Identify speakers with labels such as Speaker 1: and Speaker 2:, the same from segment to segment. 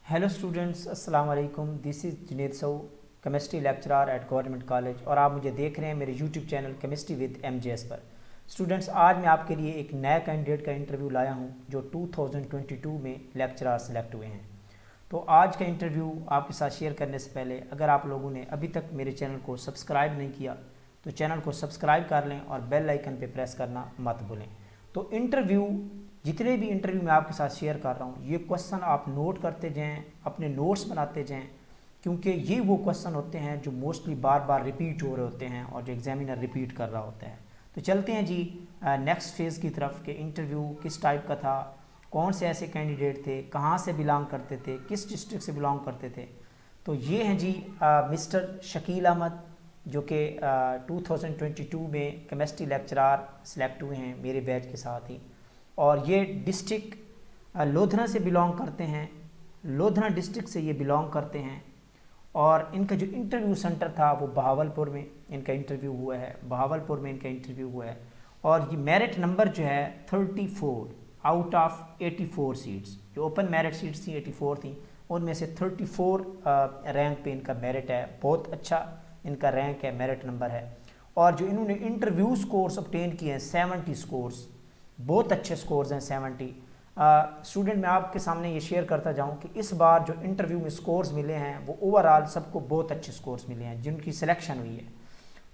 Speaker 1: Hello students, अस्सलाम वालेकुम। This is Junaid सऊ, chemistry lecturer eight government college, और आप मुझे देख रहे हैं मेरे YouTube channel chemistry with MJS पर। स्टूडेंट्स, आज मैं आपके लिए एक नया कैंडिडेट का इंटरव्यू लाया हूं जो 2022 में लेक्चरर सेलेक्ट हुए हैं। तो आज का इंटरव्यू आपके साथ शेयर करने से पहले अगर आप लोगों ने अभी तक मेरे चैनल को सब्सक्राइब नहीं किया तो चैनल को सब्सक्राइब कर लें और बेल आइकन पे प्रेस करना मत भूलें। तो इंटरव्यू, जितने भी इंटरव्यू मैं आपके साथ शेयर कर रहा हूँ, ये क्वेश्चन आप नोट करते जाएं, अपने नोट्स बनाते जाएं, क्योंकि ये वो क्वेश्चन होते हैं जो मोस्टली बार बार रिपीट हो रहे होते हैं और जो एग्जामिनर रिपीट कर रहा होता है। तो चलते हैं जी नेक्स्ट फेज़ की तरफ कि इंटरव्यू किस टाइप का था, कौन से ऐसे कैंडिडेट थे, कहाँ से बिलोंग करते थे, किस डिस्ट्रिक्ट से बिलोंग करते थे। तो ये हैं जी मिस्टर शकील अहमद, जो कि 2022 में केमिस्ट्री लेक्चरर सेलेक्ट हुए हैं मेरे बैच के साथ ही, और ये डिस्ट्रिक्ट लोधना से बिलोंग करते हैं। लोधना डिस्ट्रिक्ट से ये बिलोंग करते हैं और इनका जो इंटरव्यू सेंटर था वो बहावलपुर में इनका इंटरव्यू हुआ है। बहावलपुर में इनका इंटरव्यू हुआ है और ये मेरिट नंबर जो है 34 आउट ऑफ 84 सीट्स, जो ओपन मेरिट सीट्स थी 84 थी, उनमें से 34 रैंक पे इनका मेरिट है। बहुत अच्छा इनका रैंक है, मेरिट नंबर है। और जो इन्होंने इंटरव्यू स्कोर्स ऑब्टेन किए हैं 70 स्कोर्स, बहुत अच्छे स्कोर्स हैं 70। स्टूडेंट, मैं आपके सामने ये शेयर करता जाऊं कि इस बार जो इंटरव्यू में स्कोर्स मिले हैं वो ओवरऑल सबको बहुत अच्छे स्कोर्स मिले हैं जिनकी सिलेक्शन हुई है।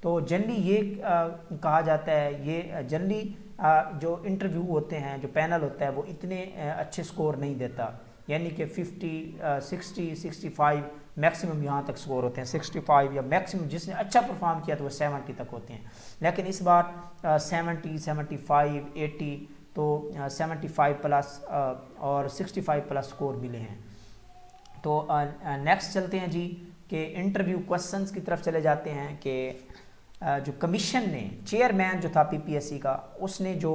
Speaker 1: तो जनरली ये कहा जाता है, ये जनरली जो इंटरव्यू होते हैं, जो पैनल होता है, वो इतने अच्छे स्कोर नहीं देता, यानी कि 50, 60, 65 मैक्सिमम यहाँ तक स्कोर होते हैं। 65 या मैक्सिमम जिसने अच्छा परफॉर्म किया तो वो 70 तक होते हैं। लेकिन इस बार 70, 75, 80, तो 75 प्लस और 65 प्लस स्कोर मिले हैं। तो नेक्स्ट चलते हैं जी कि इंटरव्यू क्वेश्चंस की तरफ चले जाते हैं कि जो कमीशन ने, चेयरमैन जो था पीपीएससी का, उसने जो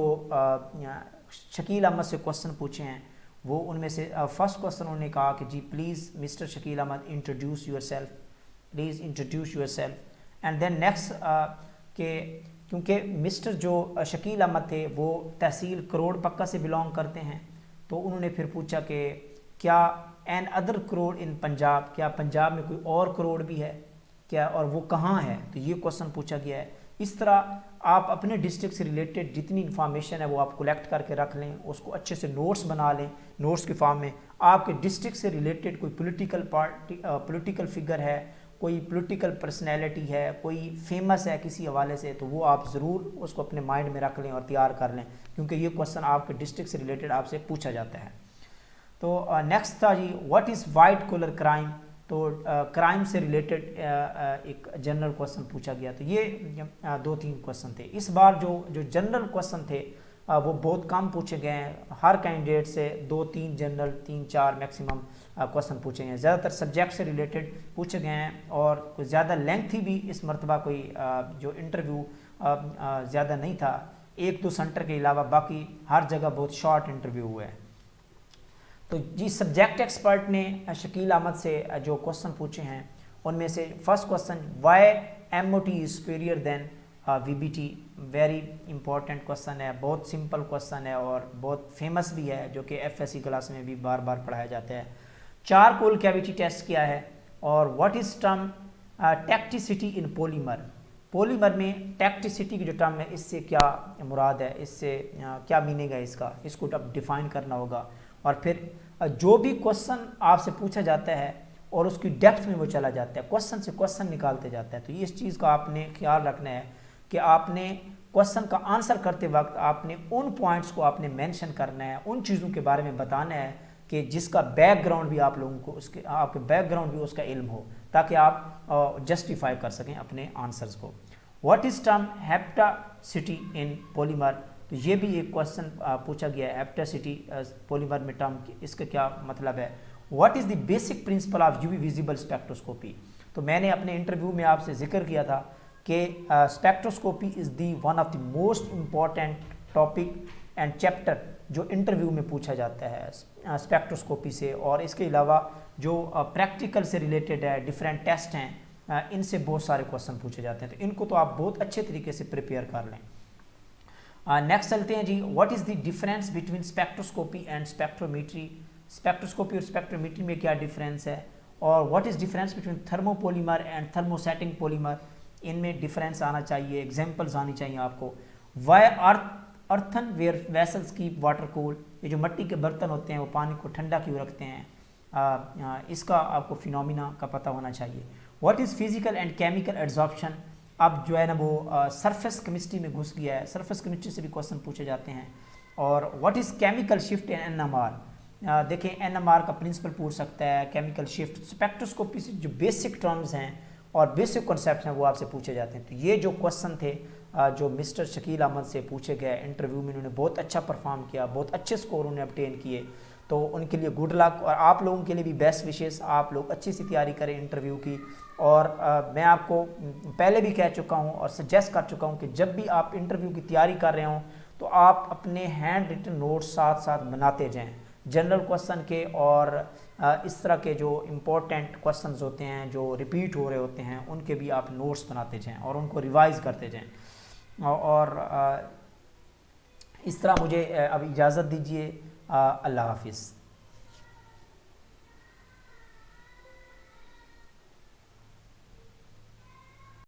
Speaker 1: शकील अहमद से क्वेश्चन पूछे हैं वो उनमें से फर्स्ट क्वेश्चन उन्होंने कहा कि जी please mister Shakeel Ahmed introduce yourself, please introduce yourself. And then next के क्योंकि मिस्टर जो शकील अहमद थे वो तहसील करोड़ पक्का से बिलोंग करते हैं, तो उन्होंने फिर पूछा कि क्या एन अदर करोड़ इन पंजाब, क्या पंजाब में कोई और करोड़ भी है क्या, और वो कहाँ है, तो ये क्वेश्चन पूछा गया है। इस तरह आप अपने डिस्ट्रिक्ट से रिलेटेड जितनी इन्फॉर्मेशन है वो आप कलेक्ट करके रख लें, उसको अच्छे से नोट्स बना लें। नोट्स के फॉर्म में आपके डिस्ट्रिक्ट से रिलेटेड कोई पॉलिटिकल फिगर है, कोई पॉलिटिकल पर्सनैलिटी है, कोई फेमस है किसी हवाले से, तो वो आप ज़रूर उसको अपने माइंड में रख लें और तैयार कर लें, क्योंकि ये क्वेश्चन आपके डिस्ट्रिक्ट से रिलेटेड आपसे पूछा जाता है। तो नेक्स्ट था जी what is white collar crime. तो क्राइम से रिलेटेड एक जनरल क्वेश्चन पूछा गया। तो ये 2-3 क्वेश्चन थे। इस बार जो जनरल क्वेश्चन थे वो बहुत कम पूछे गए हैं। हर कैंडिडेट से 2-3 जनरल, 3-4 मैक्सिमम क्वेश्चन पूछे गए हैं। ज़्यादातर सब्जेक्ट से रिलेटेड पूछे गए हैं और कुछ ज़्यादा लेंथी भी इस मरतबा कोई जो इंटरव्यू ज़्यादा नहीं था। 1-2 सेंटर के अलावा बाकी हर जगह बहुत शॉर्ट इंटरव्यू हुआ है। तो जी सब्जेक्ट एक्सपर्ट ने शकील अहमद से जो क्वेश्चन पूछे हैं उनमें से first question, why MOT is superior than VBT. Very important question है, बहुत सिंपल क्वेश्चन है और बहुत फेमस भी है, जो कि एफएससी क्लास में भी बार बार पढ़ाया जाता है। चारकोल कैविटी टेस्ट क्या है और what is term tacticity in polymer. Polymer में टैक्टिसिटी की जो टर्म है इससे क्या मुराद है, इससे क्या मीनिंग है इसका, इसको अब डिफाइन करना होगा। और फिर जो भी क्वेश्चन आपसे पूछा जाता है और उसकी डेप्थ में वो चला जाता है, क्वेश्चन से क्वेश्चन निकालते जाता है। तो ये इस चीज़ का आपने ख्याल रखना है कि आपने क्वेश्चन का आंसर करते वक्त आपने उन पॉइंट्स को आपने मेंशन करना है, उन चीज़ों के बारे में बताना है कि जिसका बैकग्राउंड भी आप लोगों को, उसके आपके बैकग्राउंड भी उसका इल्म हो, ताकि आप जस्टिफाई कर सकें अपने आंसर्स को। What is term hapticity in polymer. तो ये भी एक क्वेश्चन पूछा गया है, हेप्टासिटी पॉलीमर में टर्म, इसका क्या मतलब है। What is the basic principle of UV visible spectroscopy. तो मैंने अपने इंटरव्यू में आपसे जिक्र किया था कि spectroscopy is the one of the most important topic and chapter जो इंटरव्यू में पूछा जाता है स्पेक्ट्रोस्कोपी से। और इसके अलावा जो प्रैक्टिकल से रिलेटेड है, डिफरेंट टेस्ट हैं, इनसे बहुत सारे क्वेश्चन पूछे जाते हैं। तो इनको तो आप बहुत अच्छे तरीके से प्रिपेयर कर लें। नेक्स्ट चलते हैं जी, what is the difference between spectroscopy and spectrometry. Spectroscopy और स्पेक्ट्रोमीट्री में क्या डिफरेंस है, और what is difference between thermopolymer and thermosetting polymer, इनमें डिफरेंस आना चाहिए, एग्जांपल्स आनी चाहिए आपको। Why earthenware vessels keep water cool, ये जो मिट्टी के बर्तन होते हैं वो पानी को ठंडा क्यों रखते हैं, इसका आपको फिनोमिना का पता होना चाहिए। What is physical and chemical adsorption, अब जो है ना वो सरफेस केमिस्ट्री में घुस गया है, सरफेस केमिस्ट्री से भी क्वेश्चन पूछे जाते हैं। और what is chemical shift in NMR, देखें एनएमआर का प्रिंसिपल पूछ सकता है, केमिकल शिफ्ट, स्पेक्ट्रोस्कोपी से जो बेसिक टर्म्स हैं और बेसिक कॉन्सेप्ट हैं वो आपसे पूछे जाते हैं। तो ये जो क्वेश्चन थे जो मिस्टर शकील अहमद से पूछे गए इंटरव्यू में, उन्होंने बहुत अच्छा परफॉर्म किया, बहुत अच्छे स्कोर उन्होंने ऑब्टेन किए, तो उनके लिए गुड लक, और आप लोगों के लिए भी बेस्ट विशेस, आप लोग अच्छी सी तैयारी करें इंटरव्यू की। और मैं आपको पहले भी कह चुका हूं और सजेस्ट कर चुका हूं कि जब भी आप इंटरव्यू की तैयारी कर रहे हों तो आप अपने हैंड रिटन नोट्स साथ साथ बनाते जाएं, जनरल क्वेश्चन के और इस तरह के जो इम्पोर्टेंट क्वेश्चंस होते हैं जो रिपीट हो रहे होते हैं उनके भी आप नोट्स बनाते जाएं और उनको रिवाइज़ करते जाएं। और इस तरह मुझे अब इजाज़त दीजिए, अल्लाह हाफिज़।